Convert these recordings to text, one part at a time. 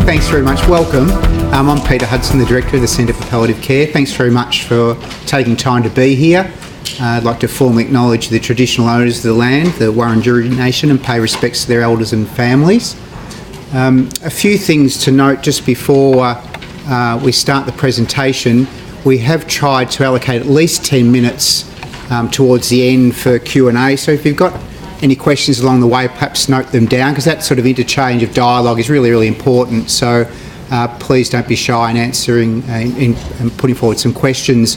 Thanks very much. Welcome. I'm Peter Hudson, the Director of the Centre for Palliative Care. Thanks very much for taking time to be here. I'd like to formally acknowledge the traditional owners of the land, the Wurundjeri Nation, and pay respects to their elders and families. A few things to note just before we start the presentation. We have tried to allocate at least 10 minutes towards the end for Q&A, so if you've got any questions along the way, perhaps note them down, because that sort of interchange of dialogue is really, really important. So please don't be shy in answering and putting forward some questions.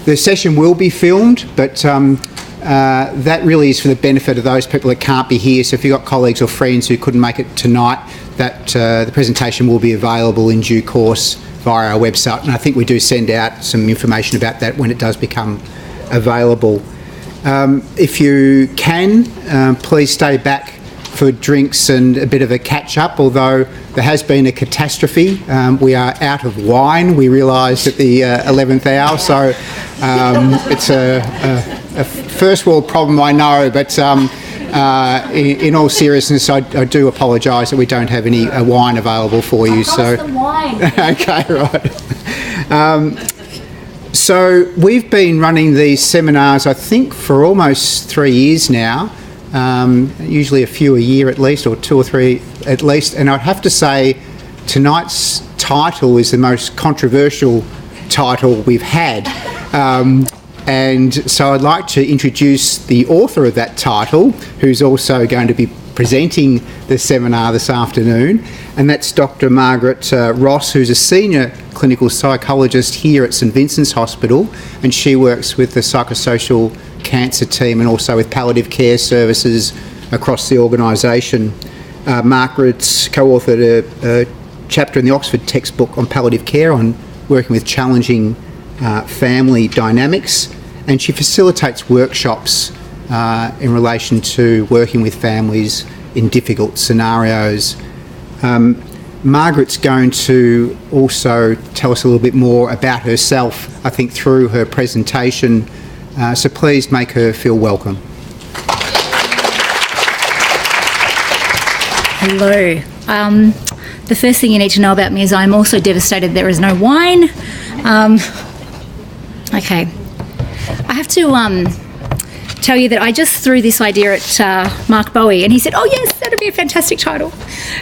The session will be filmed, but that really is for the benefit of those people that can't be here. So if you've got colleagues or friends who couldn't make it tonight, that the presentation will be available in due course via our website. And I think we do send out some information about that when it does become available. If you can, please stay back for drinks and a bit of a catch-up, although there has been a catastrophe. We are out of wine, we realised at the 11th hour, so it's a first world problem, I know, but in all seriousness, I do apologise that we don't have any wine available for you. So the wine. Okay, right. So we've been running these seminars, I think, for almost 3 years now, usually a few a year at least, or 2 or 3 at least. And I'd have to say tonight's title is the most controversial title we've had. And so I'd like to introduce the author of that title, who's also going to be presenting the seminar this afternoon, and that's Dr. Margaret Ross, who's a senior clinical psychologist here at St Vincent's Hospital, and she works with the psychosocial cancer team and also with palliative care services across the organisation. Margaret's co-authored a chapter in the Oxford textbook on palliative care, on working with challenging family dynamics, and she facilitates workshops in relation to working with families in difficult scenarios. Margaret's going to also tell us a little bit more about herself, I think, through her presentation, so please make her feel welcome. Hello. The first thing you need to know about me is I'm also devastated there is no wine. Okay. I have to tell you that I just threw this idea at Mark Bowie, and he said, oh yes, that'd be a fantastic title.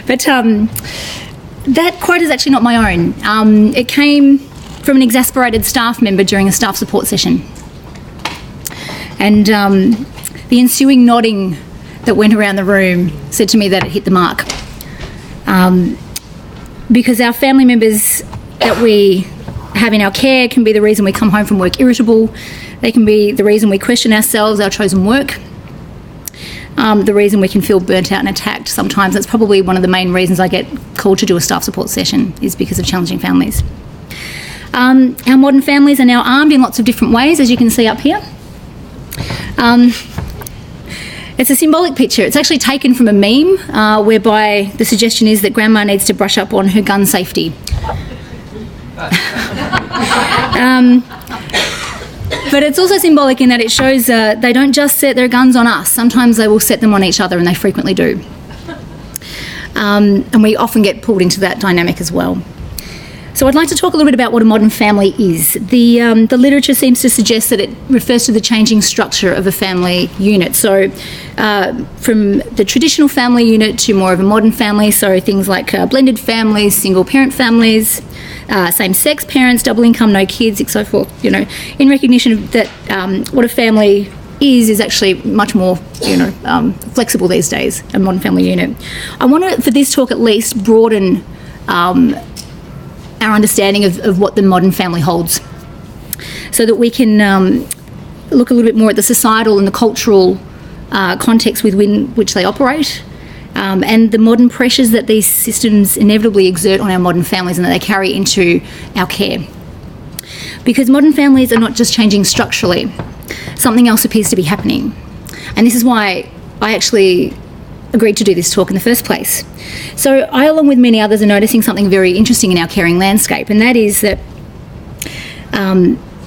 But that quote is actually not my own. It came from an exasperated staff member during a staff support session. And the ensuing nodding that went around the room said to me that it hit the mark. Because our family members that we have in our care can be the reason we come home from work irritable. They can be the reason we question ourselves, our chosen work. The reason we can feel burnt out and attacked. Sometimes that's probably one of the main reasons I get called to do a staff support session, is because of challenging families. Our modern families are now armed in lots of different ways, as you can see up here. It's a symbolic picture. It's actually taken from a meme whereby the suggestion is that grandma needs to brush up on her gun safety. But it's also symbolic in that it shows they don't just set their guns on us. Sometimes they will set them on each other, and they frequently do. And we often get pulled into that dynamic as well. So I'd like to talk a little bit about what a modern family is. The literature seems to suggest that it refers to the changing structure of a family unit. So from the traditional family unit to more of a modern family, so things like blended families, single parent families, same-sex parents, double income, no kids, and so forth, you know, in recognition of that what a family is actually much more, flexible these days, a modern family unit. I want to, for this talk at least, broaden our understanding of what the modern family holds, so that we can look a little bit more at the societal and the cultural context within which they operate, and the modern pressures that these systems inevitably exert on our modern families and that they carry into our care. Because modern families are not just changing structurally, something else appears to be happening. And this is why I actually agreed to do this talk in the first place. So I, along with many others, are noticing something very interesting in our caring landscape, and that is that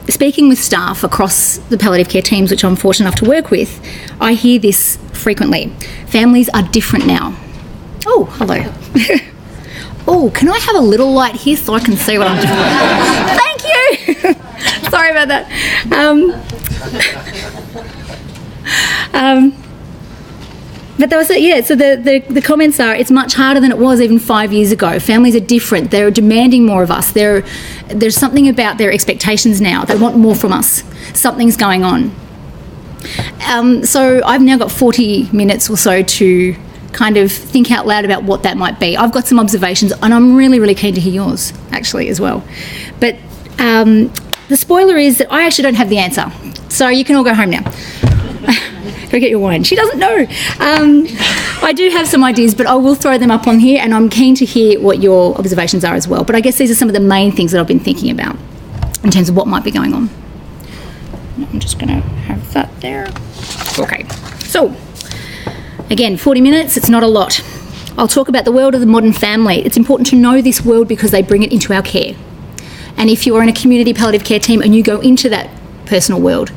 speaking with staff across the palliative care teams, which I'm fortunate enough to work with, I hear this frequently. Families are different now. Oh, hello. Oh, can I have a little light here so I can see what I'm doing? Thank you. Sorry about that. But that was it, yeah. So the comments are, it's much harder than it was even 5 years ago. Families are different. They're demanding more of us. There's something about their expectations now. They want more from us. Something's going on. So I've now got 40 minutes or so to kind of think out loud about what that might be. I've got some observations, and I'm really, really keen to hear yours, actually, as well. But the spoiler is that I actually don't have the answer. So you can all go home now. Go get your wine. She doesn't know. I do have some ideas, but I will throw them up on here, and I'm keen to hear what your observations are as well. But I guess these are some of the main things that I've been thinking about in terms of what might be going on. I'm just going to have that there. Okay. So, again, 40 minutes, it's not a lot. I'll talk about the world of the modern family. It's important to know this world because they bring it into our care. And if you are in a community palliative care team and you go into that personal world,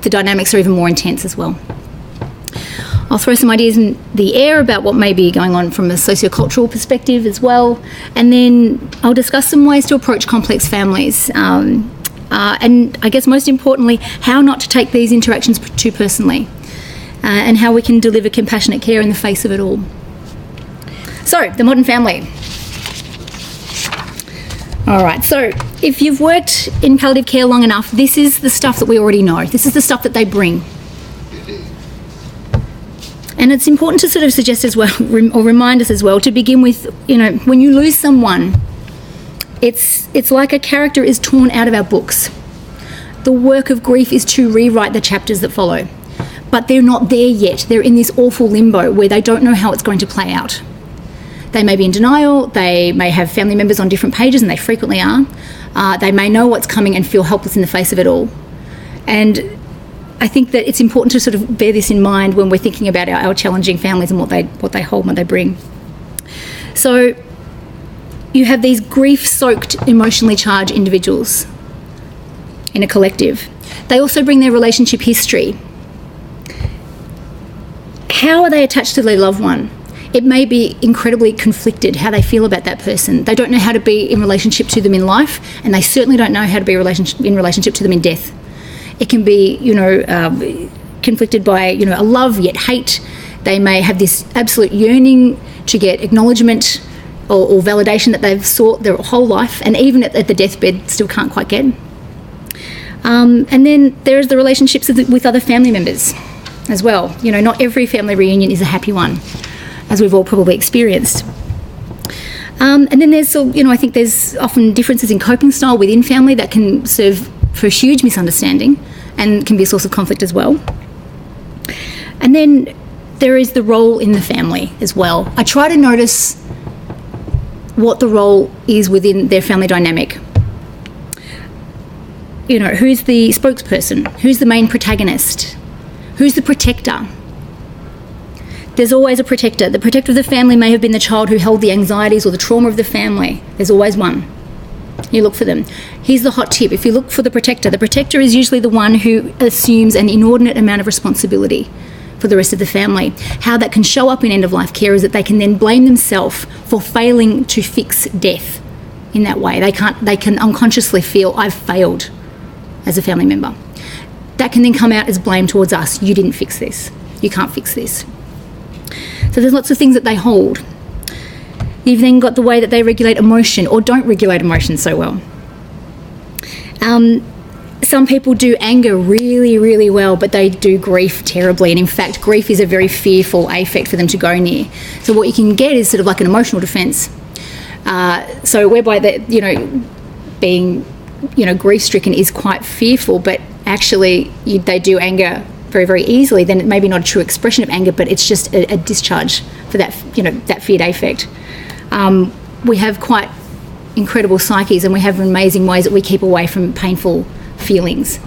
the dynamics are even more intense as well. I'll throw some ideas in the air about what may be going on from a socio-cultural perspective as well. And then I'll discuss some ways to approach complex families. And I guess most importantly, how not to take these interactions too personally. And how we can deliver compassionate care in the face of it all. So, the modern family. All right, so if you've worked in palliative care long enough, this is the stuff that we already know. This is the stuff that they bring. And it's important to sort of suggest as well, or remind us as well, to begin with, you know, when you lose someone, it's like a character is torn out of our books. The work of grief is to rewrite the chapters that follow. But they're not there yet. They're in this awful limbo where they don't know how it's going to play out. They may be in denial, they may have family members on different pages, and they frequently are. They may know what's coming and feel helpless in the face of it all. And I think that it's important to sort of bear this in mind when we're thinking about our challenging families and what they hold and what they bring. So you have these grief-soaked, emotionally charged individuals in a collective. They also bring their relationship history. How are they attached to their loved one? It may be incredibly conflicted how they feel about that person. They don't know how to be in relationship to them in life, and they certainly don't know how to be in relationship to them in death. It can be, conflicted by, a love yet hate. They may have this absolute yearning to get acknowledgement or validation that they've sought their whole life, and even at the deathbed still can't quite get. And then there's the relationships with other family members as well. Not every family reunion is a happy one, as we've all probably experienced. And then there's, I think there's often differences in coping style within family that can serve for a huge misunderstanding and can be a source of conflict as well. And then there is the role in the family as well. I try to notice what the role is within their family dynamic. Who's the spokesperson? Who's the main protagonist? Who's the protector? There's always a protector. The protector of the family may have been the child who held the anxieties or the trauma of the family. There's always one. You look for them. Here's the hot tip. If you look for the protector is usually the one who assumes an inordinate amount of responsibility for the rest of the family. How that can show up in end-of-life care is that they can then blame themselves for failing to fix death in that way. They can unconsciously feel, I've failed as a family member. That can then come out as blame towards us. You didn't fix this. You can't fix this. So there's lots of things that they hold. You've then got the way that they regulate emotion or don't regulate emotion so well. Some people do anger really, really well, but they do grief terribly. And in fact, grief is a very fearful affect for them to go near. So what you can get is sort of like an emotional defence. So whereby that, being, grief-stricken is quite fearful, but actually they do anger very, very easily. Then it may be not a true expression of anger, but it's just a discharge for that, that feared affect. We have quite incredible psyches, and we have amazing ways that we keep away from painful feelings.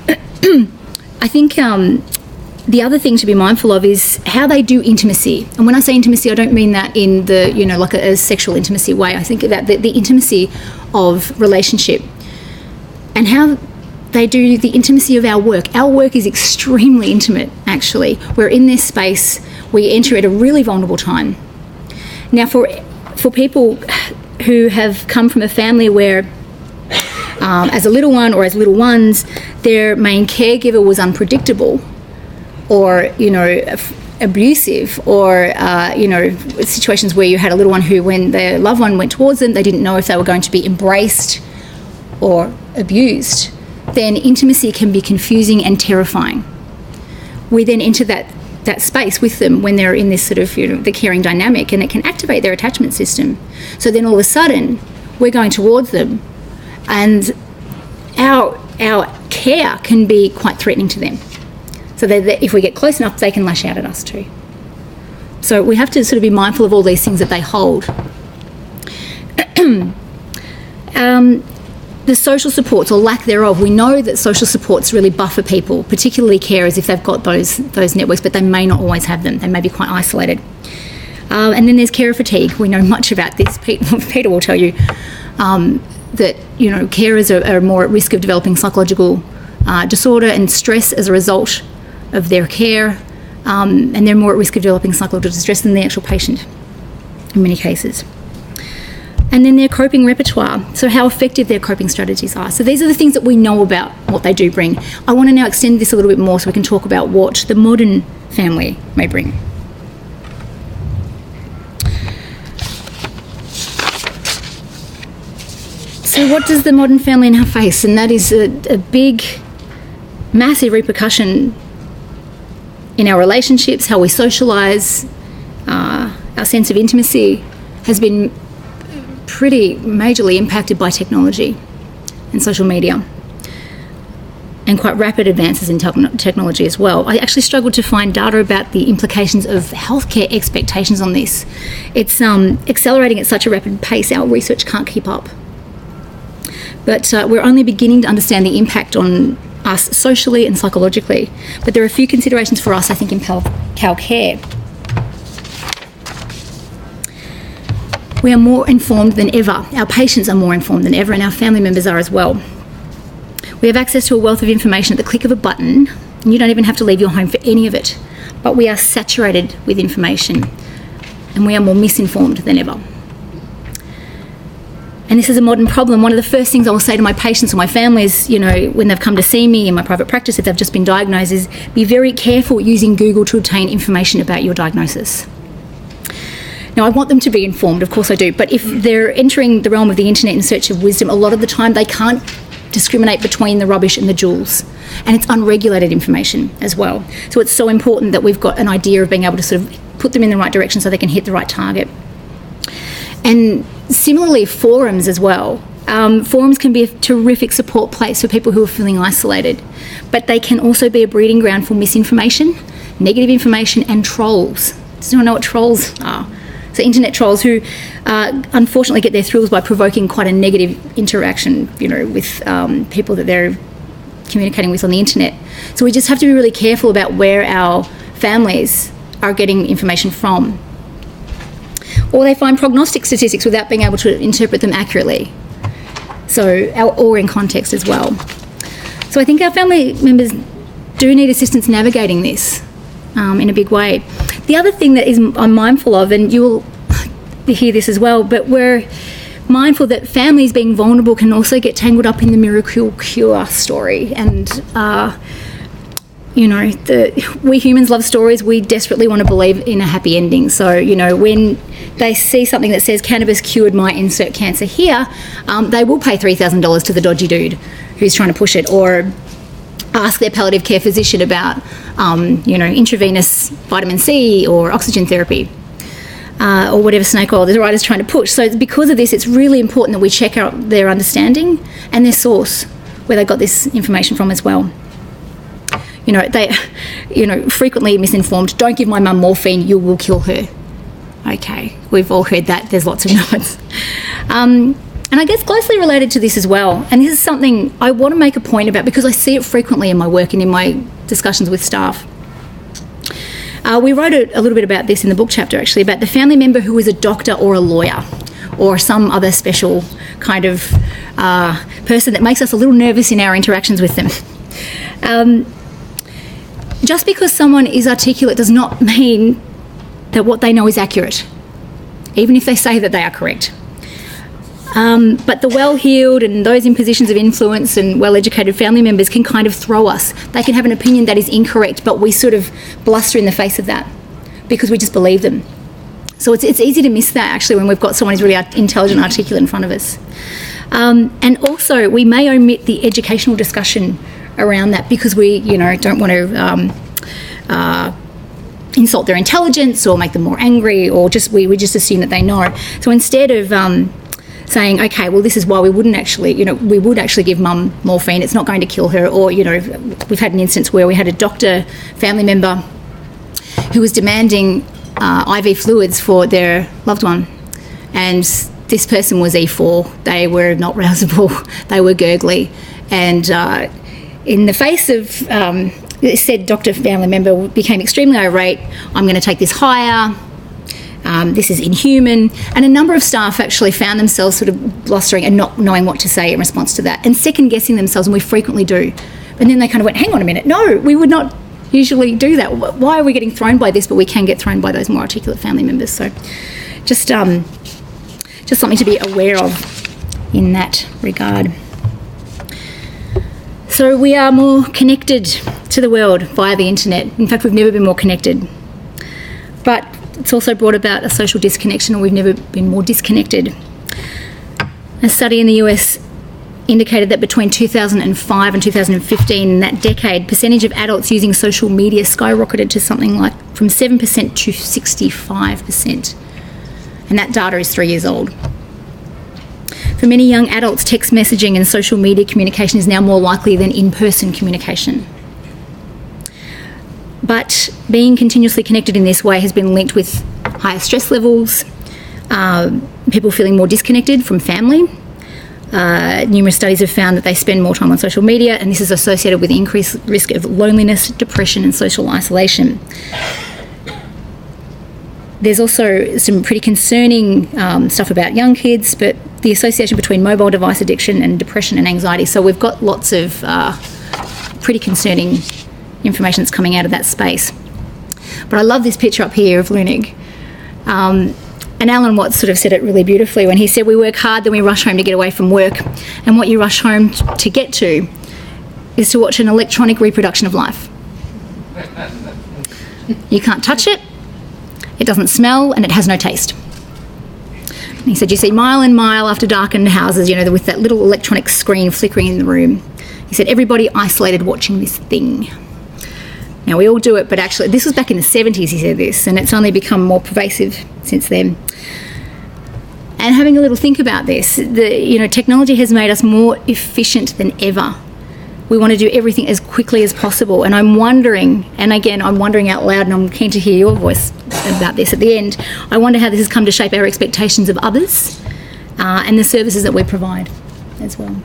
I think the other thing to be mindful of is how they do intimacy. And when I say intimacy, I don't mean that in the, like a sexual intimacy way. I think about the intimacy of relationship and how they do the intimacy of our work. Our work is extremely intimate, actually. We're in this space, we enter at a really vulnerable time. Now, for people who have come from a family where, as a little one or as little ones, their main caregiver was unpredictable, or abusive, or situations where you had a little one who, when their loved one went towards them, they didn't know if they were going to be embraced or abused, then intimacy can be confusing and terrifying. We then enter that space with them when they're in this sort of the caring dynamic, and it can activate their attachment system. So then all of a sudden we're going towards them, and our care can be quite threatening to them. So that if we get close enough, they can lash out at us too. So we have to sort of be mindful of all these things that they hold. The social supports, or lack thereof, we know that social supports really buffer people, particularly carers, if they've got those networks, but they may not always have them. They may be quite isolated. And then there's carer fatigue. We know much about this. Peter will tell you that carers are more at risk of developing psychological disorder and stress as a result of their care, and they're more at risk of developing psychological distress than the actual patient in many cases. And then their coping repertoire, so how effective their coping strategies are. So these are the things that we know about what they do bring. I want to now extend this a little bit more so we can talk about what the modern family may bring. So what does the modern family now face? And that is a big, massive repercussion in our relationships, how we socialise. Our sense of intimacy has been pretty majorly impacted by technology and social media, and quite rapid advances in technology as well. I actually struggled to find data about the implications of healthcare expectations on this. It's accelerating at such a rapid pace, our research can't keep up. But we're only beginning to understand the impact on us socially and psychologically. But there are a few considerations for us, I think, in Cal Care. We are more informed than ever. Our patients are more informed than ever, and our family members are as well. We have access to a wealth of information at the click of a button, and you don't even have to leave your home for any of it. But we are saturated with information, and we are more misinformed than ever. And this is a modern problem. One of the first things I will say to my patients or my families, when they've come to see me in my private practice, if they've just been diagnosed, is be very careful using Google to obtain information about your diagnosis. Now, I want them to be informed, of course I do, but if they're entering the realm of the internet in search of wisdom, a lot of the time they can't discriminate between the rubbish and the jewels. And it's unregulated information as well. So it's so important that we've got an idea of being able to sort of put them in the right direction so they can hit the right target. And similarly, forums as well. Forums can be a terrific support place for people who are feeling isolated, but they can also be a breeding ground for misinformation, negative information, and trolls. Does anyone know what trolls are? So internet trolls who unfortunately get their thrills by provoking quite a negative interaction, with people that they're communicating with on the internet. So we just have to be really careful about where our families are getting information from. Or they find prognostic statistics without being able to interpret them accurately. Or in context as well. So I think our family members do need assistance navigating this in a big way. The other thing that I'm mindful of, and you'll hear this as well, but we're mindful that families being vulnerable can also get tangled up in the miracle cure story. And, we humans love stories. We desperately want to believe in a happy ending. So, when they see something that says cannabis cured my insert cancer here, they will pay $3,000 to the dodgy dude who's trying to push it, or ask their palliative care physician about, intravenous vitamin C or oxygen therapy, or whatever snake oil the writer's trying to push. So because of this, it's really important that we check out their understanding and their source, where they got this information from as well. They, frequently misinformed. Don't give my mum morphine, you will kill her. Okay, we've all heard that. There's lots of nods. And I guess closely related to this as well, and this is something I want to make a point about because I see it frequently in my work and in my discussions with staff. We wrote a little bit about this in the book chapter, actually, about the family member who is a doctor or a lawyer or some other special kind of person that makes us a little nervous in our interactions with them. Just because someone is articulate does not mean that what they know is accurate. even if they say that they are correct. But the well-heeled and those in positions of influence and well-educated family members can kind of throw us. They can have an opinion that is incorrect, but we sort of bluster in the face of that because we just believe them. So it's easy to miss that, actually, when we've got someone who's really intelligent, articulate in front of us. And also, we may omit the educational discussion around that because we, don't want to insult their intelligence or make them more angry, or we just assume that they know. So instead of saying, okay, well, this is why we wouldn't actually, we would actually give mum morphine, it's not going to kill her, or, we've had an instance where we had a doctor family member who was demanding IV fluids for their loved one, and this person was E4, they were not rousable, they were gurgly, and in the face of said doctor family member became extremely irate. I'm going to take this higher. This is inhuman. And a number of staff actually found themselves sort of blustering and not knowing what to say in response to that, and second-guessing themselves, and we frequently do. And then they kind of went, hang on a minute, no, we would not usually do that. Why are we getting thrown by this, but we can get thrown by those more articulate family members? So just something to be aware of in that regard. So we are more connected to the world via the internet. In fact, we've never been more connected. But it's also brought about a social disconnection, or we've never been more disconnected. A study in the US indicated that between 2005 and 2015, in that decade, percentage of adults using social media skyrocketed to something like from 7% to 65%. And that data is 3 years old. For many young adults, text messaging and social media communication is now more likely than in-person communication. But being continuously connected in this way has been linked with higher stress levels, people feeling more disconnected from family. Numerous studies have found that they spend more time on social media, and this is associated with increased risk of loneliness, depression, and social isolation. There's also some pretty concerning stuff about young kids, but the association between mobile device addiction and depression and anxiety. So we've got lots of pretty concerning information that's coming out of that space. But I love this picture up here of Lunig. And Alan Watts sort of said it really beautifully when he said, we work hard, then we rush home to get away from work. And what you rush home to get to is to watch an electronic reproduction of life. You can't touch it, it doesn't smell, and it has no taste. And he said, you see mile and mile after darkened houses, with that little electronic screen flickering in the room. He said, everybody isolated watching this thing. Now, we all do it, but actually, this was back in the 70s, he said this, and it's only become more pervasive since then. And having a little think about this, technology has made us more efficient than ever. We want to do everything as quickly as possible. And I'm wondering, and again, I'm wondering out loud, and I'm keen to hear your voice about this at the end, I wonder how this has come to shape our expectations of others and the services that we provide as well.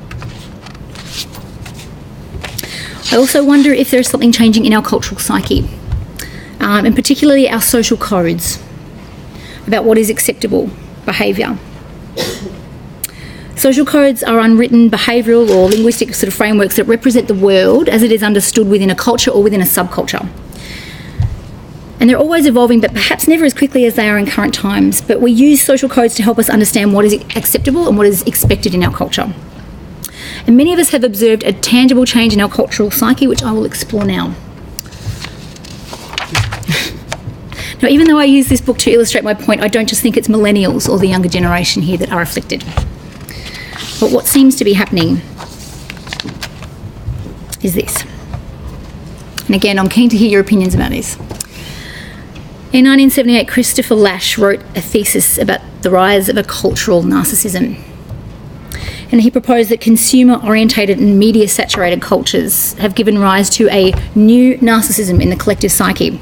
I also wonder if there's something changing in our cultural psyche, and particularly our social codes about what is acceptable behaviour. Social codes are unwritten behavioural or linguistic sort of frameworks that represent the world as it is understood within a culture or within a subculture. And they're always evolving, but perhaps never as quickly as they are in current times. But we use social codes to help us understand what is acceptable and what is expected in our culture. And many of us have observed a tangible change in our cultural psyche, which I will explore now. Now, even though I use this book to illustrate my point, I don't just think it's millennials or the younger generation here that are afflicted. But what seems to be happening is this. And again, I'm keen to hear your opinions about this. In 1978, Christopher Lasch wrote a thesis about the rise of a cultural narcissism. And he proposed that consumer-orientated and media-saturated cultures have given rise to a new narcissism in the collective psyche.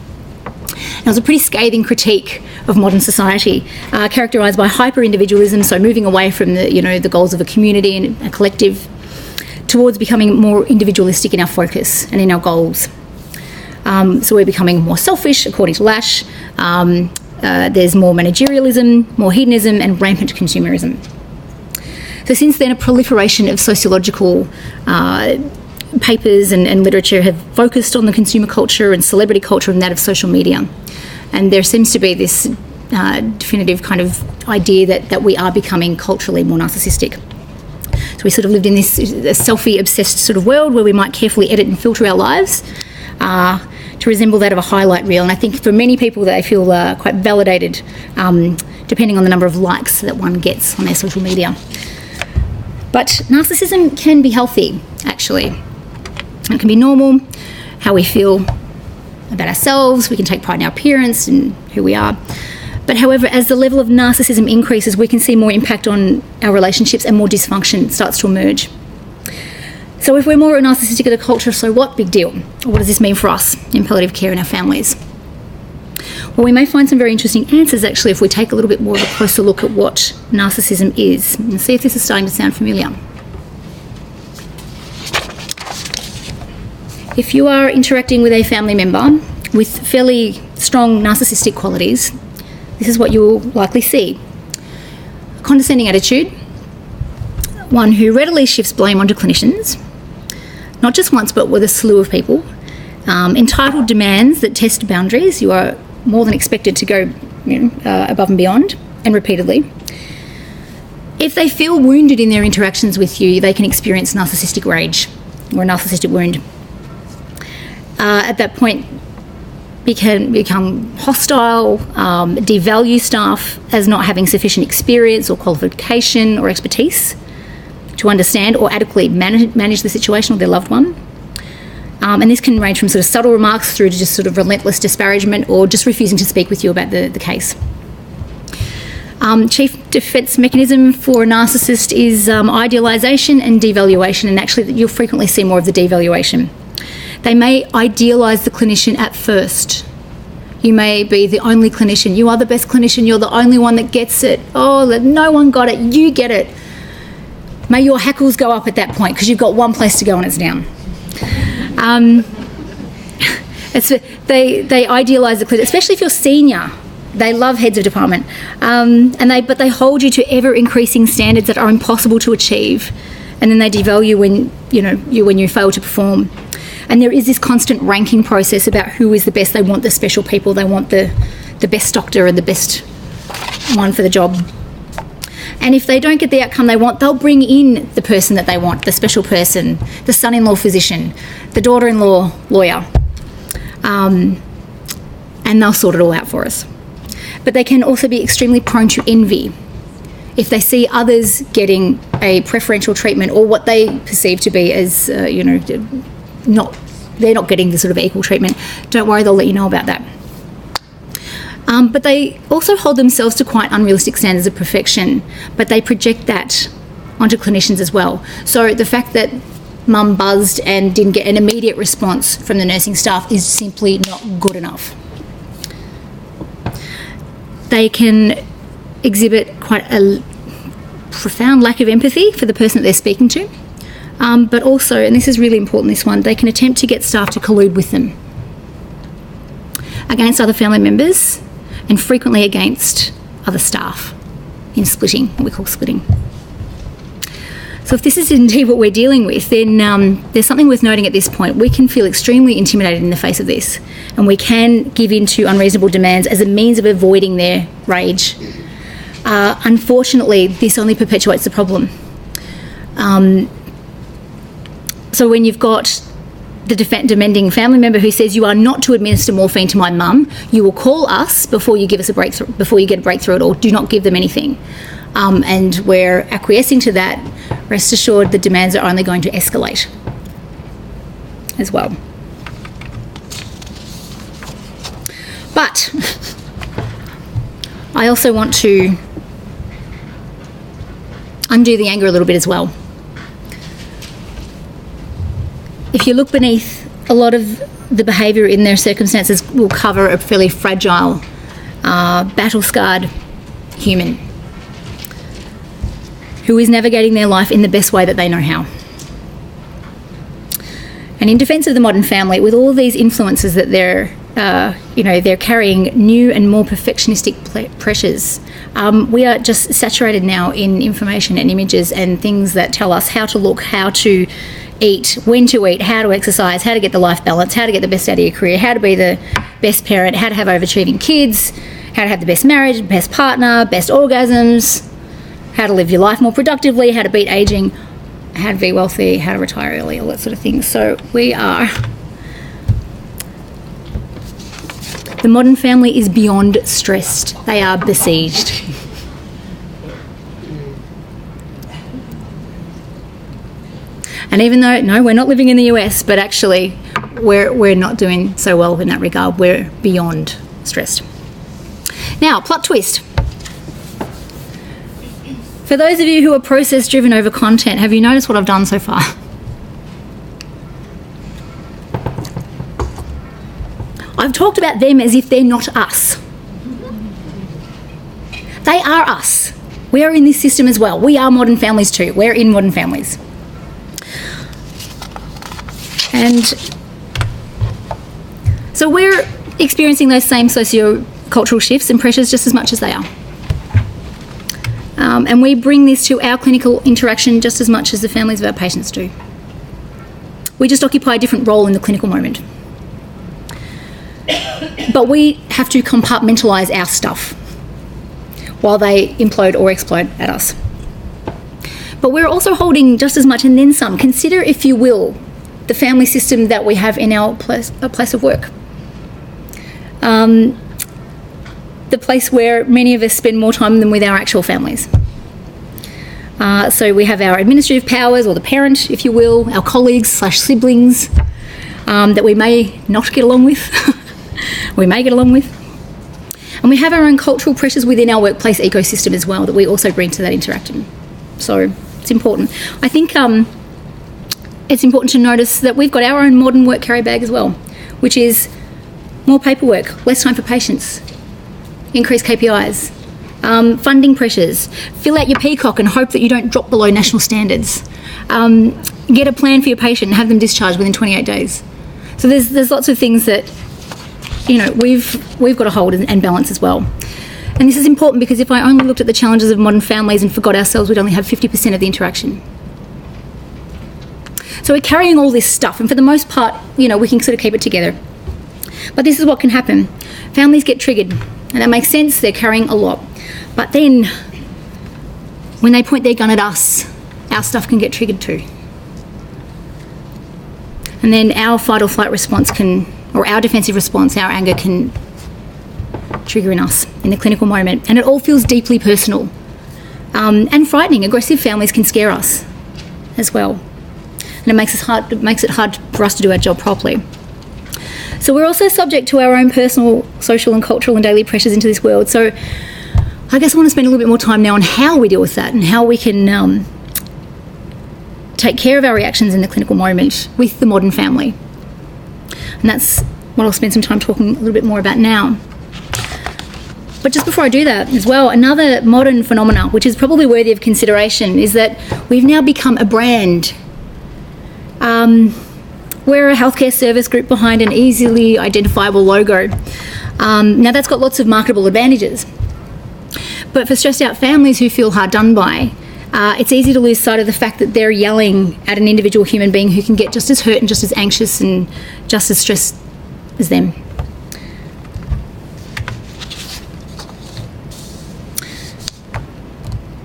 And it was a pretty scathing critique of modern society, characterised by hyper-individualism, so moving away from the goals of a community and a collective, towards becoming more individualistic in our focus and in our goals. So we're becoming more selfish, according to Lasch. There's more managerialism, more hedonism, and rampant consumerism. So since then, a proliferation of sociological papers and literature have focused on the consumer culture and celebrity culture and that of social media. And there seems to be this definitive kind of idea that we are becoming culturally more narcissistic. So we sort of lived in this selfie-obsessed sort of world where we might carefully edit and filter our lives to resemble that of a highlight reel. And I think for many people they feel quite validated depending on the number of likes that one gets on their social media. But narcissism can be healthy, actually. It can be normal, how we feel about ourselves. We can take pride in our appearance and who we are. But however, as the level of narcissism increases, we can see more impact on our relationships and more dysfunction starts to emerge. So if we're more narcissistic in a culture, so what? Big deal. What does this mean for us in palliative care and our families? Well, we may find some very interesting answers, actually, if we take a little bit more of a closer look at what narcissism is and see if this is starting to sound familiar. If you are interacting with a family member with fairly strong narcissistic qualities, this is what you will likely see. A condescending attitude, one who readily shifts blame onto clinicians, not just once but with a slew of people, entitled demands that test boundaries. You are more than expected to go above and beyond, and repeatedly. If they feel wounded in their interactions with you, they can experience narcissistic rage or a narcissistic wound. At that point, you can become hostile, devalue staff as not having sufficient experience or qualification or expertise to understand or adequately manage the situation or their loved one. And this can range from sort of subtle remarks through to just sort of relentless disparagement or just refusing to speak with you about the case. Chief defence mechanism for a narcissist is idealisation and devaluation, and actually you'll frequently see more of the devaluation. They may idealise the clinician at first. You may be the only clinician. You are the best clinician. You're the only one that gets it. Oh, no one got it. You get it. May your hackles go up at that point because you've got one place to go and it's down. They idealise the clinician, especially if you're senior. They love heads of department, but they hold you to ever increasing standards that are impossible to achieve, and then they devalue when you fail to perform. And there is this constant ranking process about who is the best. They want the special people. They want the best doctor and the best one for the job. And if they don't get the outcome they want, they'll bring in the person that they want, the special person, the son-in-law physician, the daughter-in-law lawyer, and they'll sort it all out for us. But they can also be extremely prone to envy. If they see others getting a preferential treatment or what they perceive to be as, they're not getting the sort of equal treatment, don't worry, they'll let you know about that. But they also hold themselves to quite unrealistic standards of perfection, but they project that onto clinicians as well. So the fact that mum buzzed and didn't get an immediate response from the nursing staff is simply not good enough. They can exhibit quite a profound lack of empathy for the person that they're speaking to, but also, and this is really important, this one, they can attempt to get staff to collude with them against other family members and frequently against other staff in splitting, what we call splitting. So if this is indeed what we're dealing with, then there's something worth noting at this point. We can feel extremely intimidated in the face of this, and we can give in to unreasonable demands as a means of avoiding their rage. Unfortunately, this only perpetuates the problem. So when you've got the demanding family member who says you are not to administer morphine to my mum, you will call us before you give us a breakthrough, before you get a breakthrough at all. Do not give them anything. And we're acquiescing to that. Rest assured the demands are only going to escalate as well. But I also want to undo the anger a little bit as well. If you look beneath, a lot of the behaviour in their circumstances will cover a fairly fragile, battle-scarred human who is navigating their life in the best way that they know how. And in defence of the modern family, with all of these influences that they're carrying new and more perfectionistic pressures, we are just saturated now in information and images and things that tell us how to look, how to eat, when to eat, how to exercise, how to get the life balance, how to get the best out of your career, how to be the best parent, how to have overachieving kids, how to have the best marriage, best partner, best orgasms, how to live your life more productively, how to beat aging, how to be wealthy, how to retire early, all that sort of thing. So the modern family is beyond stressed. They are besieged. And even though, no, we're not living in the US, but actually we're not doing so well in that regard. We're beyond stressed. Now, plot twist. For those of you who are process-driven over content, have you noticed what I've done so far? I've talked about them as if they're not us. They are us. We are in this system as well. We are modern families too. We're in modern families. And so we're experiencing those same socio-cultural shifts and pressures just as much as they are. And we bring this to our clinical interaction just as much as the families of our patients do. We just occupy a different role in the clinical moment. But we have to compartmentalise our stuff while they implode or explode at us. But we're also holding just as much and then some. Consider, if you will, the family system that we have in our place of work. The place where many of us spend more time than with our actual families. So we have our administrative powers, or the parent, if you will, our colleagues/siblings that we may not get along with, we may get along with. And we have our own cultural pressures within our workplace ecosystem as well that we also bring to that interaction. So it's important. I think it's important to notice that we've got our own modern work carry bag as well, which is more paperwork, less time for patients, increased KPIs, funding pressures, fill out your peacock and hope that you don't drop below national standards, get a plan for your patient and have them discharged within 28 days. So there's lots of things that, you know, we've got to hold and balance as well. And this is important because if I only looked at the challenges of modern families and forgot ourselves, we'd only have 50% of the interaction. So we're carrying all this stuff, and for the most part, you know, we can sort of keep it together. But this is what can happen. Families get triggered, and that makes sense. They're carrying a lot. But then, when they point their gun at us, our stuff can get triggered too. And then our fight or flight response or our defensive response, our anger can trigger in us in the clinical moment. And it all feels deeply personal and frightening. Aggressive families can scare us as well. And it makes it hard for us to do our job properly. So we're also subject to our own personal, social and cultural and daily pressures into this world. So I guess I want to spend a little bit more time now on how we deal with that and how we can take care of our reactions in the clinical moment with the modern family. And that's what I'll spend some time talking a little bit more about now. But just before I do that as well, another modern phenomenon, which is probably worthy of consideration, is that we've now become a brand. We're a healthcare service group behind an easily identifiable logo. Now that's got lots of marketable advantages. But for stressed out families who feel hard done by, it's easy to lose sight of the fact that they're yelling at an individual human being who can get just as hurt and just as anxious and just as stressed as them.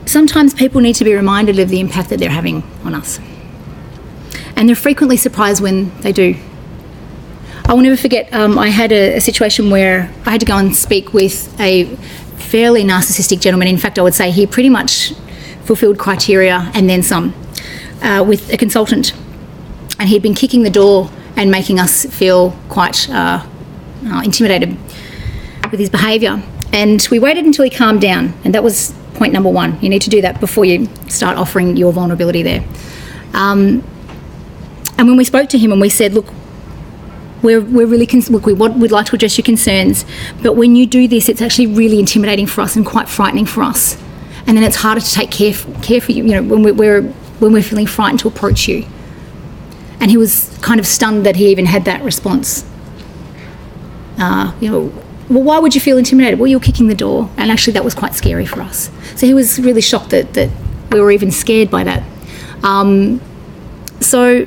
Sometimes people need to be reminded of the impact that they're having on us. And they're frequently surprised when they do. I will never forget, I had a situation where I had to go and speak with a fairly narcissistic gentleman. In fact, I would say he pretty much fulfilled criteria and then some with a consultant. And he'd been kicking the door and making us feel quite intimidated with his behaviour. And we waited until he calmed down. And that was point number one. You need to do that before you start offering your vulnerability there. And when we spoke to him and we said, look, we're really we'd like to address your concerns, but when you do this, it's actually really intimidating for us and quite frightening for us. And then it's harder to take care for you, you know, when we're feeling frightened to approach you. And he was kind of stunned that he even had that response. You know, well, why would you feel intimidated? Well, you're kicking the door, and actually that was quite scary for us. So he was really shocked that we were even scared by that. So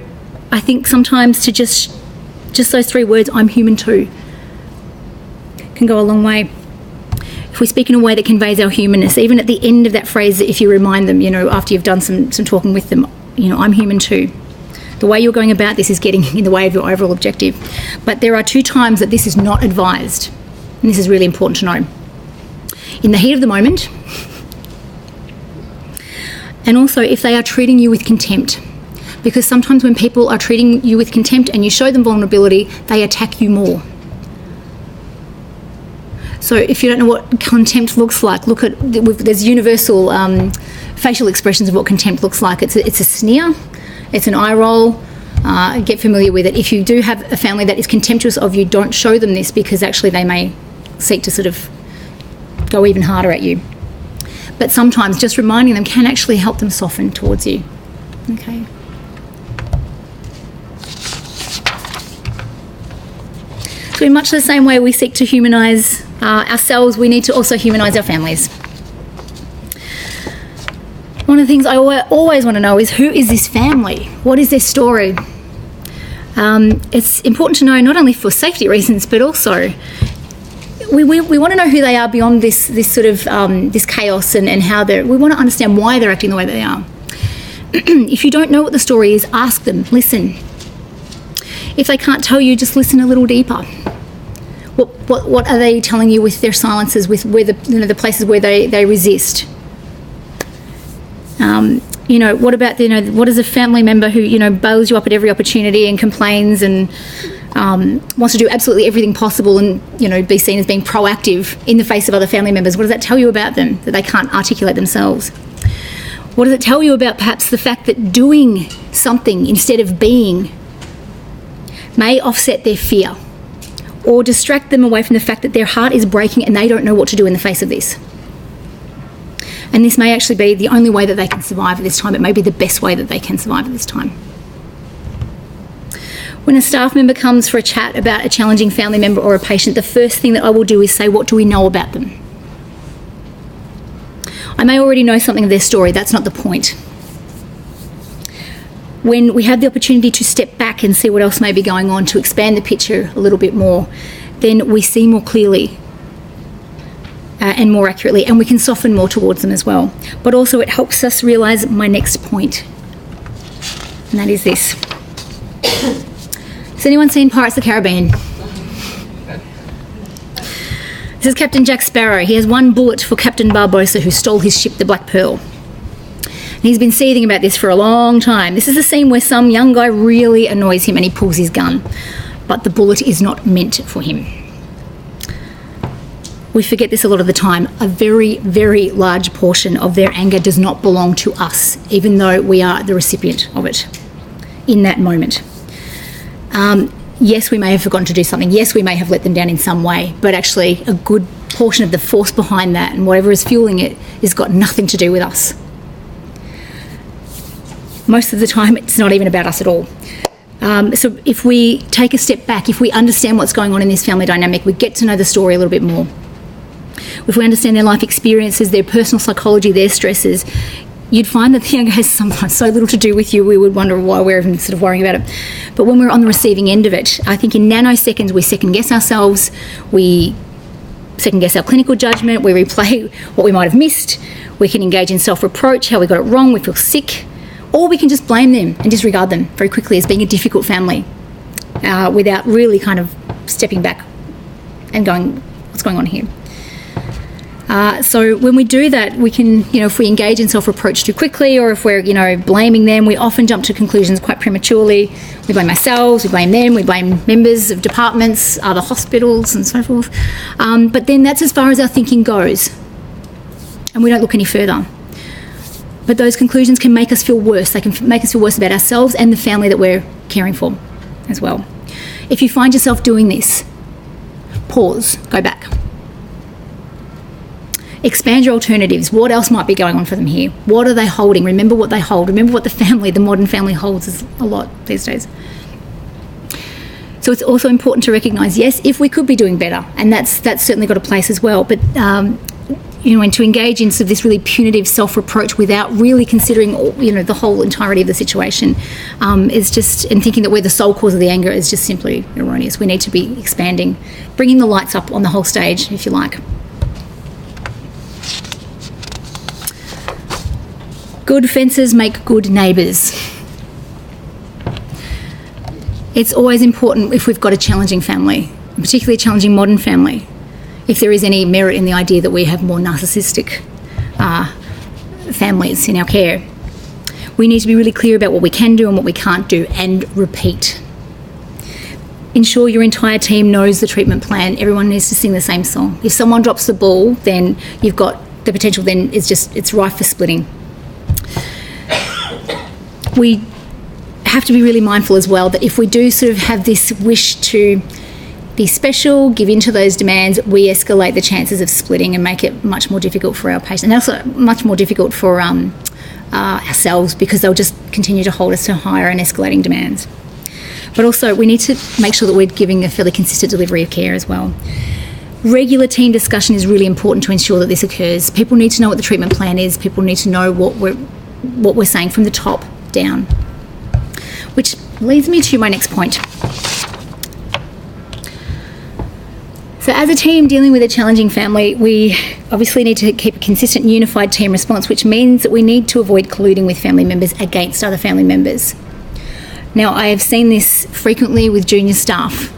I think sometimes to just those three words, I'm human too, can go a long way. if we speak in a way that conveys our humanness, even at the end of that phrase, if you remind them, after you've done some talking with them, I'm human too. The way you're going about this is getting in the way of your overall objective. But there are 2 times that this is not advised, and this is really important to know. In the heat of the moment, and also if they are treating you with contempt. Because sometimes when people are treating you with contempt and you show them vulnerability, they attack you more. So if you don't know what contempt looks like, there's universal facial expressions of what contempt looks like. It's a sneer, it's an eye roll. Get familiar with it. If you do have a family that is contemptuous of you, don't show them this, because actually they may seek to sort of go even harder at you. But sometimes just reminding them can actually help them soften towards you. Okay. So in much the same way we seek to humanise ourselves, we need to also humanise our families. One of the things I always want to know is, who is this family? What is their story? It's important to know, not only for safety reasons, but also we want to know who they are beyond this sort of this chaos and how we want to understand why they're acting the way they are. If you don't know what the story is, ask them, listen. If they can't tell you, just listen a little deeper. What are they telling you with their silences, with where the places where they resist? What about, what is a family member who, bails you up at every opportunity and complains and wants to do absolutely everything possible and, be seen as being proactive in the face of other family members? What does that tell you about them, that they can't articulate themselves? What does it tell you about perhaps the fact that doing something instead of being may offset their fear or distract them away from the fact that their heart is breaking and they don't know what to do in the face of this? And this may actually be the only way that they can survive at this time. It may be the best way that they can survive at this time. When a staff member comes for a chat about a challenging family member or a patient, the first thing that I will do is say, what do we know about them? I may already know something of their story. That's not the point. When we have the opportunity to step back and see what else may be going on, to expand the picture a little bit more, then we see more clearly and more accurately, and we can soften more towards them as well. But also it helps us realise my next point, and that is this. Has anyone seen Pirates of the Caribbean? This is Captain Jack Sparrow. He has one bullet for Captain Barbossa, who stole his ship, the Black Pearl. And he's been seething about this for a long time. This is a scene where some young guy really annoys him and he pulls his gun, but the bullet is not meant for him. We forget this a lot of the time. A very, very large portion of their anger does not belong to us, even though we are the recipient of it in that moment. Yes, we may have forgotten to do something. Yes, we may have let them down in some way, but actually a good portion of the force behind that and whatever is fueling it has got nothing to do with us. Most of the time, it's not even about us at all. So if we take a step back, if we understand what's going on in this family dynamic, we get to know the story a little bit more. If we understand their life experiences, their personal psychology, their stresses, you'd find that the younger has sometimes so little to do with you, we would wonder why we're even sort of worrying about it. But when we're on the receiving end of it, I think in nanoseconds we second-guess ourselves, we second-guess our clinical judgment, we replay what we might have missed, we can engage in self-reproach, how we got it wrong, we feel sick, or we can just blame them and disregard them very quickly as being a difficult family without really kind of stepping back and going, what's going on here? So when we do that, we can, if we engage in self-reproach too quickly, or if we're, blaming them, we often jump to conclusions quite prematurely. We blame ourselves, we blame them, we blame members of departments, other hospitals and so forth. But then that's as far as our thinking goes. And we don't look any further. But those conclusions can make us feel worse. They can make us feel worse about ourselves and the family that we're caring for as well. If you find yourself doing this, pause, go back. Expand your alternatives. What else might be going on for them here? What are they holding? Remember what they hold. Remember what the modern family holds is a lot these days. So it's also important to recognise, yes, if we could be doing better, and that's certainly got a place as well, but and to engage in sort of this really punitive self-reproach without really considering, the whole entirety of the situation is just, and thinking that we're the sole cause of the anger is just simply erroneous. We need to be expanding, bringing the lights up on the whole stage, if you like. Good fences make good neighbours. It's always important if we've got a challenging family, particularly a challenging modern family, if there is any merit in the idea that we have more narcissistic families in our care. We need to be really clear about what we can do and what we can't do, and repeat. Ensure your entire team knows the treatment plan. Everyone needs to sing the same song. If someone drops the ball, then you've got the potential, then it's rife for splitting. We have to be really mindful as well that if we do sort of have this wish to be special, give in to those demands, we escalate the chances of splitting and make it much more difficult for our patients, and also much more difficult for ourselves, because they'll just continue to hold us to higher and escalating demands. But also we need to make sure that we're giving a fairly consistent delivery of care as well. Regular team discussion is really important to ensure that this occurs. People need to know what the treatment plan is. People need to know what we're saying from the top down. Which leads me to my next point. So as a team dealing with a challenging family, we obviously need to keep a consistent and unified team response, which means that we need to avoid colluding with family members against other family members. Now, I have seen this frequently with junior staff,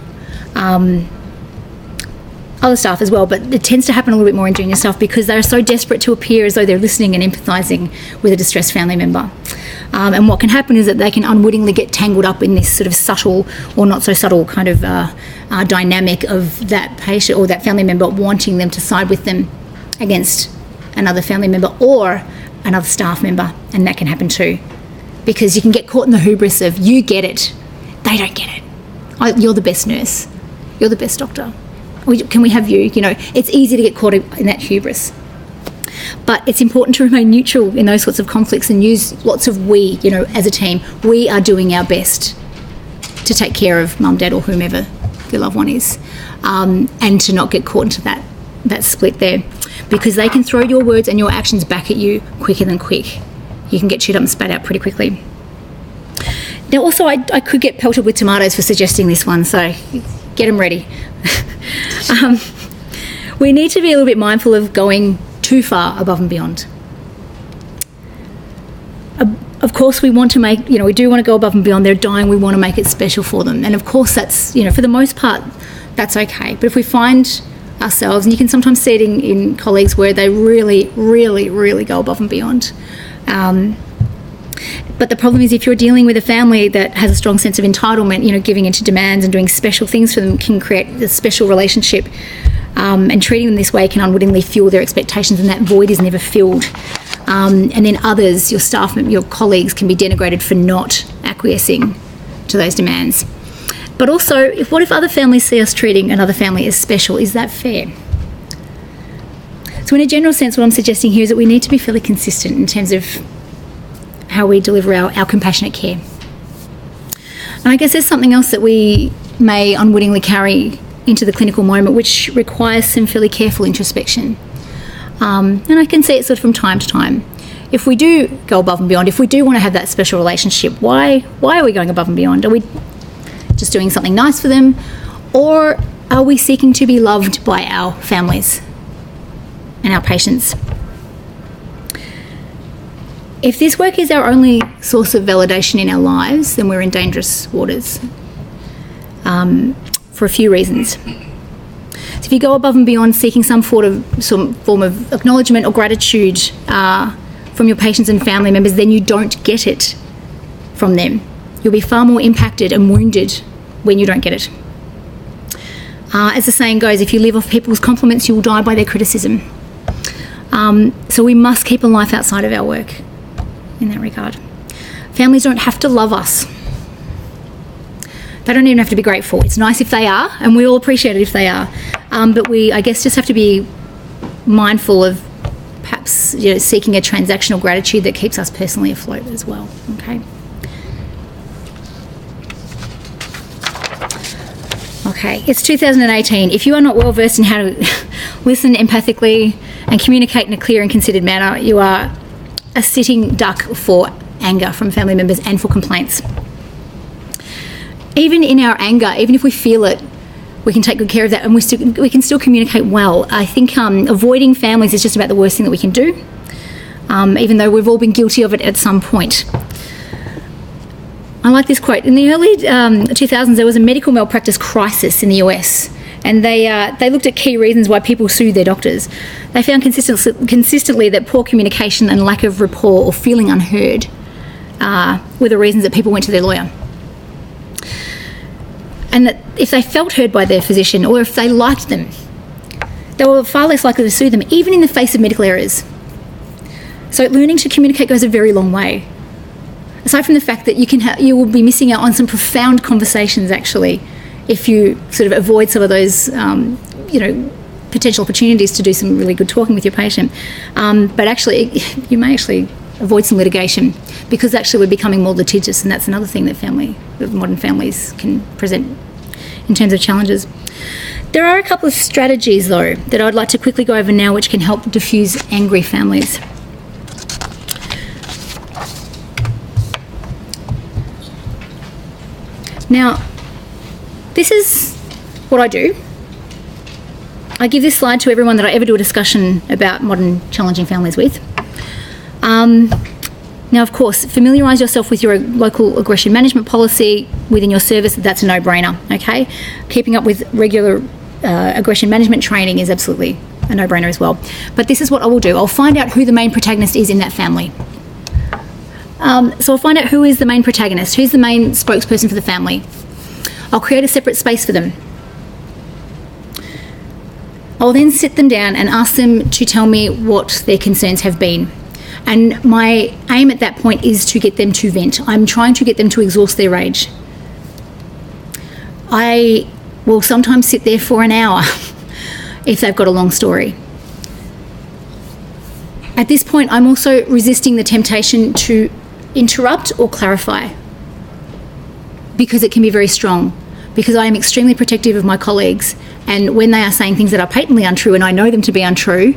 other staff as well, but it tends to happen a little bit more in junior staff because they're so desperate to appear as though they're listening and empathising with a distressed family member. And what can happen is that they can unwittingly get tangled up in this sort of subtle or not so subtle kind of dynamic of that patient or that family member wanting them to side with them against another family member or another staff member, and that can happen too. Because you can get caught in the hubris of, you get it, they don't get it. You're the best nurse, you're the best doctor. Can we have you? You know, it's easy to get caught in that hubris. But it's important to remain neutral in those sorts of conflicts and use lots of we, you know, as a team. We are doing our best to take care of mum, dad or whomever your loved one is, and to not get caught into that split there, because they can throw your words and your actions back at you quicker than quick. You can get chewed up and spat out pretty quickly. Now also I could get pelted with tomatoes for suggesting this one, so get them ready. We need to be a little bit mindful of going too far above and beyond. Of course we want to make, you know, we do want to go above and beyond. They're dying, we want to make it special for them. And of course that's, you know, for the most part, that's okay. But if we find ourselves, and you can sometimes see it in colleagues where they really, really, really go above and beyond. But the problem is if you're dealing with a family that has a strong sense of entitlement, you know, giving into demands and doing special things for them can create a special relationship, and treating them this way can unwittingly fuel their expectations, and that void is never filled. And then others, your staff, your colleagues, can be denigrated for not acquiescing to those demands. But also, what if other families see us treating another family as special? Is that fair? So in a general sense, what I'm suggesting here is that we need to be fairly consistent in terms of how we deliver our compassionate care. And I guess there's something else that we may unwittingly carry into the clinical moment, which requires some fairly careful introspection. And I can see it sort of from time to time. If we do go above and beyond, if we do want to have that special relationship, why are we going above and beyond? Are we just doing something nice for them? Or are we seeking to be loved by our families and our patients? If this work is our only source of validation in our lives, then we're in dangerous waters, for a few reasons. So if you go above and beyond seeking some form of acknowledgement or gratitude from your patients and family members, then you don't get it from them. You'll be far more impacted and wounded when you don't get it. As the saying goes, if you live off people's compliments, you will die by their criticism. So we must keep a life outside of our work in that regard. Families don't have to love us. They don't even have to be grateful. It's nice if they are, and we all appreciate it if they are. But we, I guess, just have to be mindful of perhaps, you know, seeking a transactional gratitude that keeps us personally afloat as well. Okay. Okay, it's 2018. If you are not well versed in how to listen empathically and communicate in a clear and considered manner, you are a sitting duck for anger from family members and for complaints. Even in our anger, even if we feel it, we can take good care of that, and we can still communicate well. I think avoiding families is just about the worst thing that we can do. even though we've all been guilty of it at some point. I like this quote. In the early 2000s, there was a medical malpractice crisis in the US, and they looked at key reasons why people sued their doctors. They found consistently that poor communication and lack of rapport or feeling unheard were the reasons that people went to their lawyer. And that if they felt heard by their physician or if they liked them, they were far less likely to sue them, even in the face of medical errors. So learning to communicate goes a very long way. Aside from the fact that you will be missing out on some profound conversations, actually, if you sort of avoid some of those, potential opportunities to do some really good talking with your patient. But actually, you may actually avoid some litigation, because actually we're becoming more litigious, and that's another thing that modern families can present in terms of challenges. There are a couple of strategies, though, that I'd like to quickly go over now, which can help diffuse angry families. Now, this is what I do. I give this slide to everyone that I ever do a discussion about modern challenging families with. Now, of course, familiarise yourself with your local aggression management policy within your service. That's a no-brainer, okay? Keeping up with regular aggression management training is absolutely a no-brainer as well. But this is what I will do. I'll find out who the main protagonist is in that family. So I'll find out who is the main protagonist, who's the main spokesperson for the family. I'll create a separate space for them. I'll then sit them down and ask them to tell me what their concerns have been. And my aim at that point is to get them to vent. I'm trying to get them to exhaust their rage. I will sometimes sit there for an hour if they've got a long story. At this point, I'm also resisting the temptation to interrupt or clarify, because it can be very strong, because I am extremely protective of my colleagues, and when they are saying things that are patently untrue and I know them to be untrue,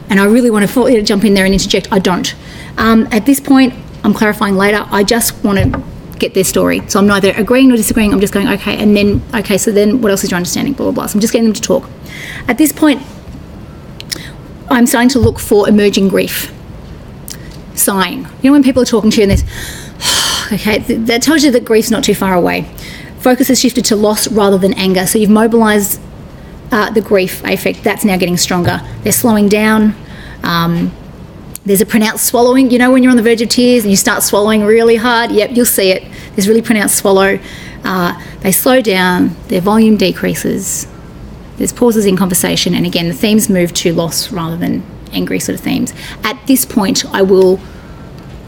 and I really want to jump in there and interject, I don't. At this point, I'm clarifying later. I just want to get their story. So I'm neither agreeing nor disagreeing. I'm just going, okay, so then what else is your understanding, blah, blah, blah. So I'm just getting them to talk. At this point, I'm starting to look for emerging grief. Sighing. You know, when people are talking to you and there's, okay, that tells you that grief's not too far away. Focus has shifted to loss rather than anger. So you've mobilised the grief affect. That's now getting stronger. They're slowing down. There's a pronounced swallowing. You know, when you're on the verge of tears and you start swallowing really hard, yep, you'll see it. There's really pronounced swallow. They slow down. Their volume decreases. There's pauses in conversation. And again, the themes move to loss rather than angry sort of themes. At this point, I will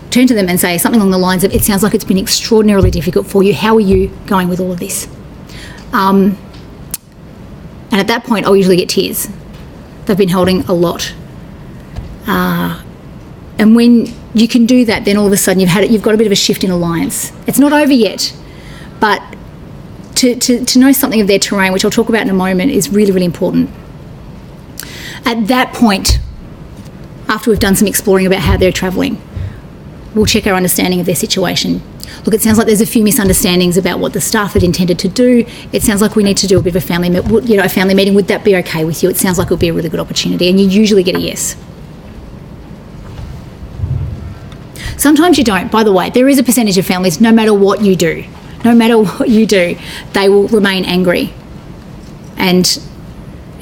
turn to them and say something along the lines of, it sounds like it's been extraordinarily difficult for you. How are you going with all of this? And at that point, I'll usually get tears. They've been holding a lot. And when you can do that, then all of a sudden you've got a bit of a shift in alliance. It's not over yet, but to know something of their terrain, which I'll talk about in a moment, is really, really important. At that point, after we've done some exploring about how they're travelling, we'll check our understanding of their situation. Look, it sounds like there's a few misunderstandings about what the staff had intended to do. It sounds like we need to do a bit of a family meeting. Would that be okay with you? It sounds like it would be a really good opportunity, and you usually get a yes. Sometimes you don't, by the way. There is a percentage of families, no matter what you do, they will remain angry. And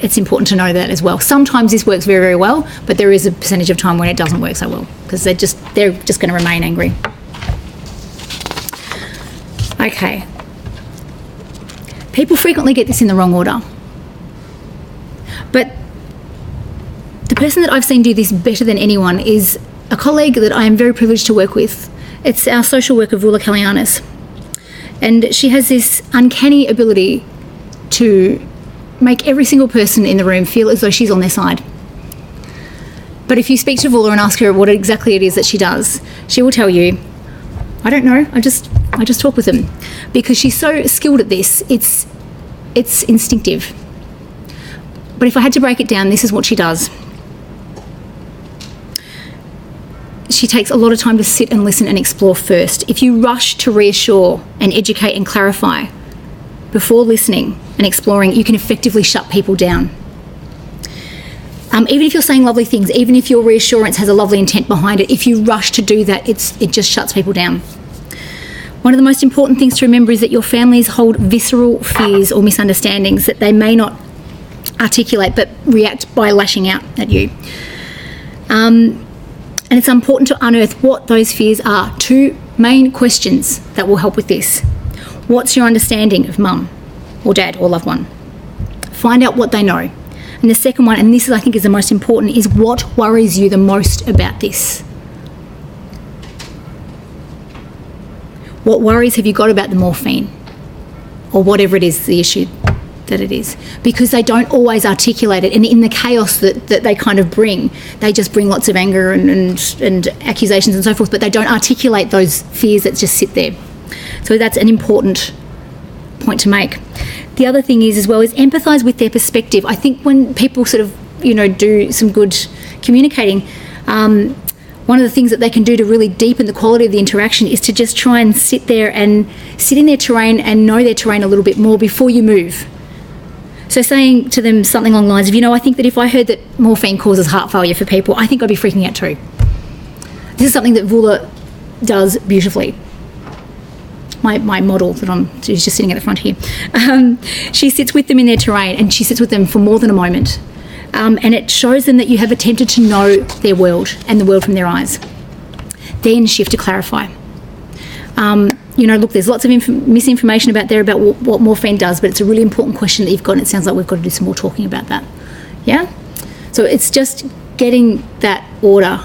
it's important to know that as well. Sometimes this works very, very well, but there is a percentage of time when it doesn't work so well, because they're just going to remain angry. Okay. People frequently get this in the wrong order. But the person that I've seen do this better than anyone is a colleague that I am very privileged to work with. It's our social worker, Vula Kallianis. And she has this uncanny ability to make every single person in the room feel as though she's on their side. But if you speak to Vula and ask her what exactly it is that she does, she will tell you, I don't know, I just talk with them. Because she's so skilled at this, it's instinctive. But if I had to break it down, this is what she does. She takes a lot of time to sit and listen and explore first. If you rush to reassure and educate and clarify before listening and exploring, you can effectively shut people down. Even if you're saying lovely things, even if your reassurance has a lovely intent behind it, if you rush to do that, it just shuts people down. One of the most important things to remember is that your families hold visceral fears or misunderstandings that they may not articulate but react by lashing out at you. And it's important to unearth what those fears are. 2 main questions that will help with this. What's your understanding of mum or dad or loved one? Find out what they know. And the second one, and this is, I think, is the most important, is what worries you the most about this? What worries have you got about the morphine or whatever it is, the issue that it is? Because they don't always articulate it, and in the chaos that they kind of bring, they just bring lots of anger and accusations and so forth, but they don't articulate those fears that just sit there. So that's an important point to make. The other thing is, as well, is empathise with their perspective. I think when people sort of, do some good communicating, one of the things that they can do to really deepen the quality of the interaction is to just try and sit there and sit in their terrain and know their terrain a little bit more before you move. So saying to them something along the lines of, I think that if I heard that morphine causes heart failure for people, I think I'd be freaking out too. This is something that Vula does beautifully. My model she's just sitting at the front here. She sits with them in their terrain, and she sits with them for more than a moment. And it shows them that you have attempted to know their world and the world from their eyes. Then shift to clarify. Look, there's lots of misinformation about what morphine does, but it's a really important question that you've got, and it sounds like we've got to do some more talking about that. Yeah? So it's just getting that order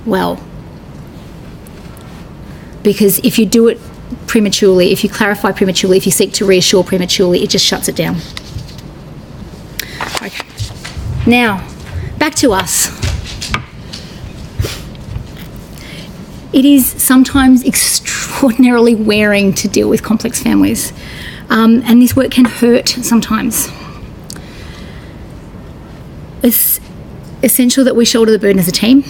well. Because if you do it prematurely, if you clarify prematurely, if you seek to reassure prematurely, it just shuts it down. Okay. Now, back to us. It is sometimes extraordinarily wearing to deal with complex families, and this work can hurt sometimes. It's essential that we shoulder the burden as a team.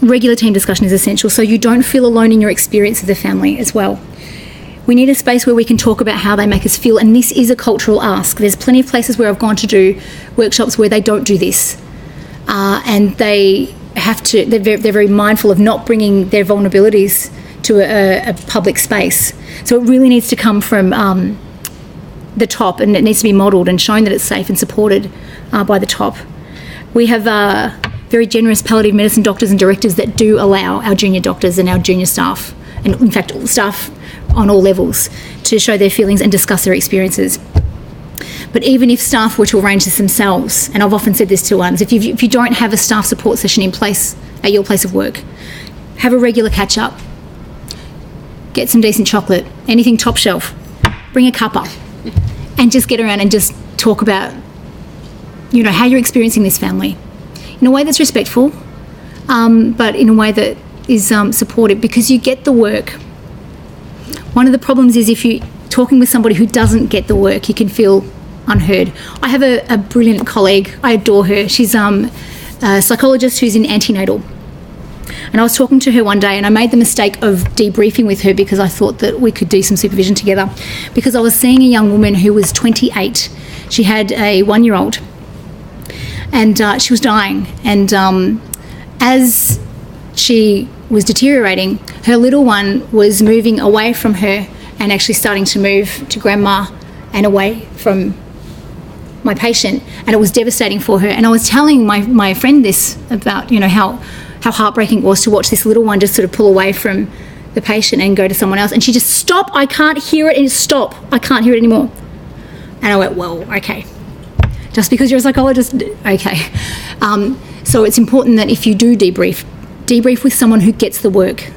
Regular team discussion is essential, so you don't feel alone in your experience of the family as well. We need a space where we can talk about how they make us feel, and this is a cultural ask. There's plenty of places where I've gone to do workshops where they don't do this, and they're very mindful of not bringing their vulnerabilities to a public space. So it really needs to come from the top, and it needs to be modelled and shown that it's safe and supported by the top. We have very generous palliative medicine doctors and directors that do allow our junior doctors and our junior staff, and in fact staff on all levels, to show their feelings and discuss their experiences. But even if staff were to arrange this themselves, and I've often said this to others, if you don't have a staff support session in place at your place of work, have a regular catch-up, get some decent chocolate, anything top shelf, bring a cuppa, and just get around and just talk about, how you're experiencing this family in a way that's respectful, but in a way that is supportive, because you get the work. One of the problems is if you're talking with somebody who doesn't get the work, you can feel unheard. I have a brilliant colleague. I adore her. She's a psychologist who's in antenatal. And I was talking to her one day, and I made the mistake of debriefing with her because I thought that we could do some supervision together, because I was seeing a young woman who was 28. She had a 1-year-old, and she was dying. And as she was deteriorating, her little one was moving away from her and actually starting to move to grandma and away from my patient, and it was devastating for her. And I was telling my friend this about, how heartbreaking it was to watch this little one just sort of pull away from the patient and go to someone else. And she just, stop, I can't hear it, and stop, I can't hear it anymore. And I went, well, okay. Just because you're a psychologist, okay. So it's important that if you do debrief with someone who gets the work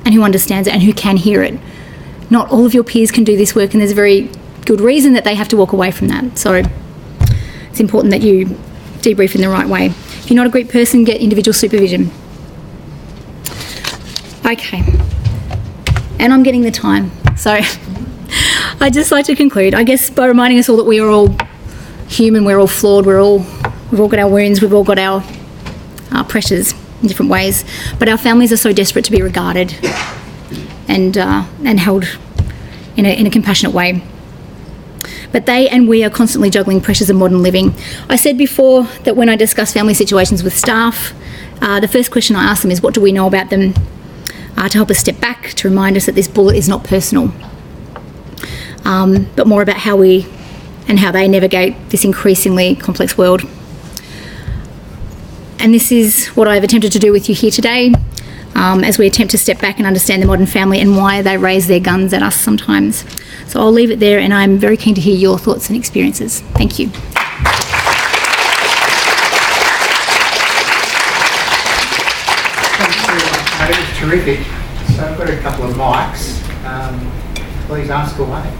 and who understands it and who can hear it. Not all of your peers can do this work, and there's a very good reason that they have to walk away from that. So it's important that you debrief in the right way. If you're not a great person, get individual supervision. Okay. And I'm getting the time. So I'd just like to conclude, I guess, by reminding us all that we are all human, we're all flawed, we've all got our wounds, we've all got our pressures in different ways, but our families are so desperate to be regarded and held in a compassionate way. But they and we are constantly juggling pressures of modern living. I said before that when I discuss family situations with staff, the first question I ask them is, what do we know about them? To help us step back, to remind us that this bullet is not personal, but more about how we and how they navigate this increasingly complex world. And this is what I've attempted to do with you here today, as we attempt to step back and understand the modern family and why they raise their guns at us sometimes. So I'll leave it there, and I'm very keen to hear your thoughts and experiences. Thank you. That was terrific. So I've got a couple of mics. Please ask away.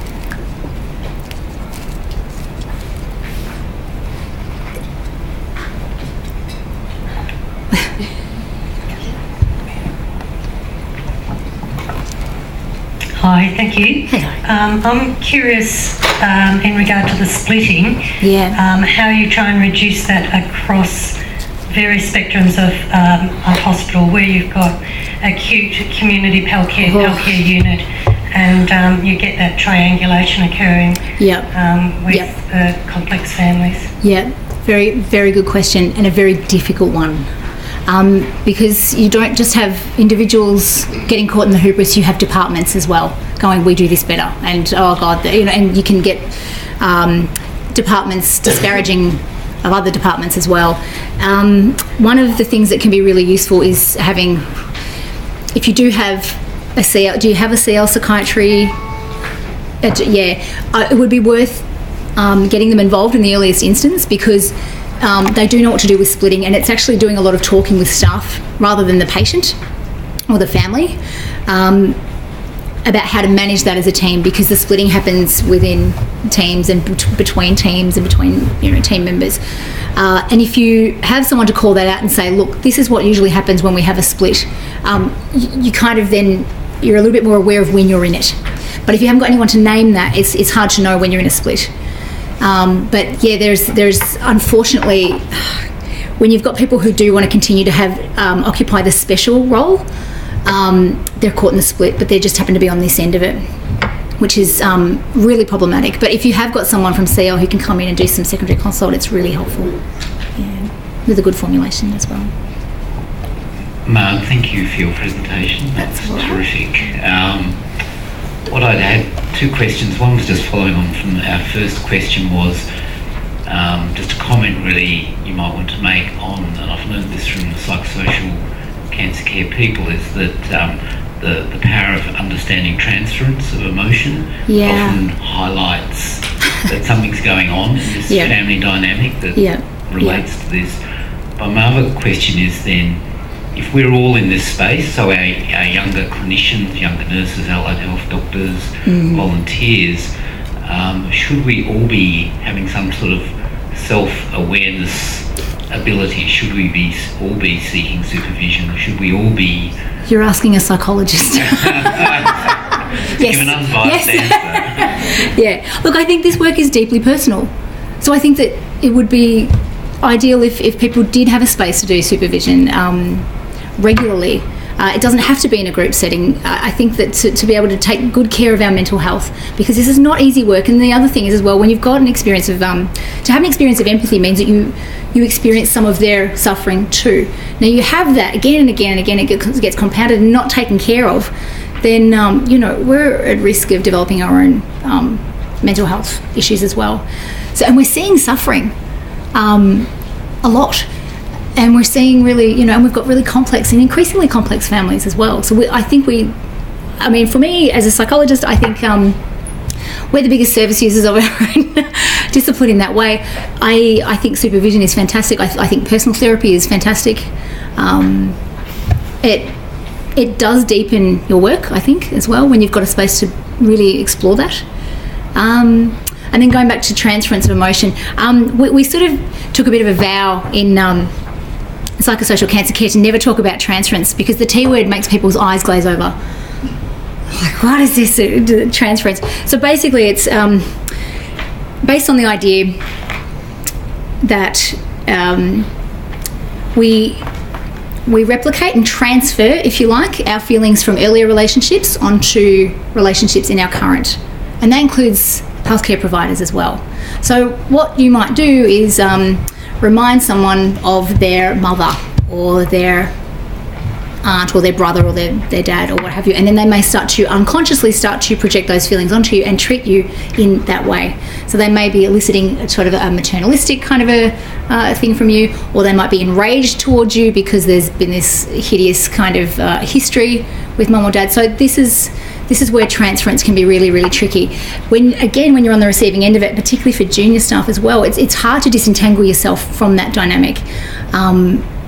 Hi, thank you. I'm curious in regard to the splitting, how you try and reduce that across various spectrums of a hospital where you've got acute, community, healthcare unit, and you get that triangulation occurring with complex families. Yeah, very, very good question, and a very difficult one. Because you don't just have individuals getting caught in the hubris, you have departments as well going, we do this better, and oh God, and you can get departments disparaging of other departments as well. One of the things that can be really useful is having, if you do have a CL, do you have a CL psychiatry? It would be worth getting them involved in the earliest instance, because they do know what to do with splitting, and it's actually doing a lot of talking with staff rather than the patient or the family about how to manage that as a team, because the splitting happens within teams and between teams and between team members. And if you have someone to call that out and say, look, this is what usually happens when we have a split, you kind of then, you're a little bit more aware of when you're in it. But if you haven't got anyone to name that, it's hard to know when you're in a split. But yeah, there's unfortunately, when you've got people who do want to continue to have occupy the special role, they're caught in the split, but they just happen to be on this end of it, which is really problematic. But if you have got someone from CL who can come in and do some secondary consult, it's really helpful, with a good formulation as well. Mark, thank you for your presentation. That's terrific. What I'd had, two questions. One was just following on from our first question, was just a comment really you might want to make on, and I've learned this from the psychosocial cancer care people, is that the power of understanding transference of emotion often highlights that something's going on in this family dynamic that relates to this. But my other question is then, if we're all in this space, so our younger clinicians, younger nurses, allied health doctors, volunteers, should we all be having some sort of self-awareness ability? Should we all be seeking supervision? Should we all be... You're asking a psychologist. Yes. Give an unbiased answer. Yeah. Look, I think this work is deeply personal. So I think that it would be ideal if people did have a space to do supervision regularly. It doesn't have to be in a group setting. I think that to be able to take good care of our mental health, because this is not easy work. And the other thing is as well, when you've got an experience of, to have an experience of empathy means that you experience some of their suffering too. Now you have that again and again and again, it gets compounded and not taken care of, then, we're at risk of developing our own mental health issues as well. So, and we're seeing suffering a lot. And we're seeing really, and we've got really complex and increasingly complex families as well. So for me as a psychologist, I think we're the biggest service users of our own discipline in that way. I think supervision is fantastic. I think personal therapy is fantastic. It does deepen your work, I think, as well, when you've got a space to really explore that. And then going back to transference of emotion, we sort of took a bit of a vow in psychosocial cancer care to never talk about transference, because the T word makes people's eyes glaze over. Like, what is this transference? So basically it's based on the idea that we replicate and transfer, if you like, our feelings from earlier relationships onto relationships in our current. And that includes healthcare providers as well. So what you might do is remind someone of their mother or their aunt or their brother or their dad or what have you, and then they may unconsciously start to project those feelings onto you and treat you in that way. So they may be eliciting sort of a maternalistic kind of a thing from you, or they might be enraged towards you because there's been this hideous kind of history with mum or dad. So this is where transference can be really, really tricky. When you're on the receiving end of it, particularly for junior staff as well, it's hard to disentangle yourself from that dynamic.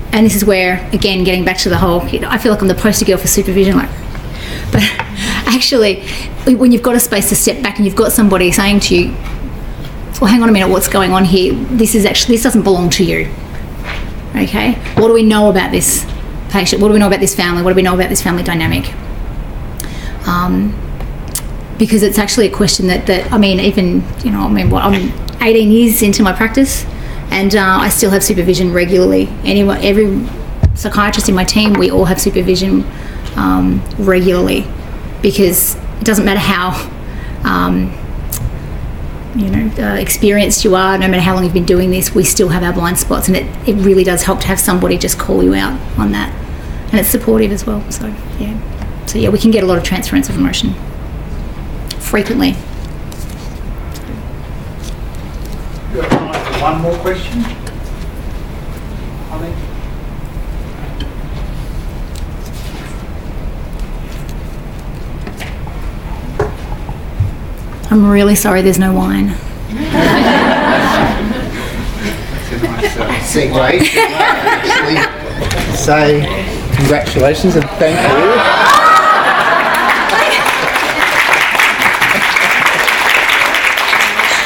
And this is where, again, getting back to the whole, I feel like I'm the poster girl for supervision. But actually, when you've got a space to step back and you've got somebody saying to you, well, hang on a minute, what's going on here? This doesn't belong to you. Okay? What do we know about this patient? What do we know about this family? What do we know about this family dynamic? Because it's actually a question that I'm 18 years into my practice, and I still have supervision regularly. Every psychiatrist in my team, we all have supervision regularly, because it doesn't matter how experienced you are, no matter how long you've been doing this, we still have our blind spots, and it really does help to have somebody just call you out on that, and it's supportive as well. So we can get a lot of transference of emotion frequently. We've got time for one more question. Holly? I'm really sorry there's no wine. That's a nice segue. Actually, say congratulations and thank you.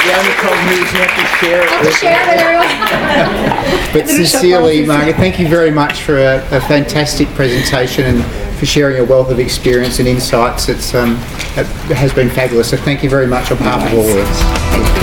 The only problem is you have to share it with everyone. But sincerely, Margaret, thank you very much for a fantastic presentation and for sharing your wealth of experience and insights. It has been fabulous. So thank you very much on behalf of all of us.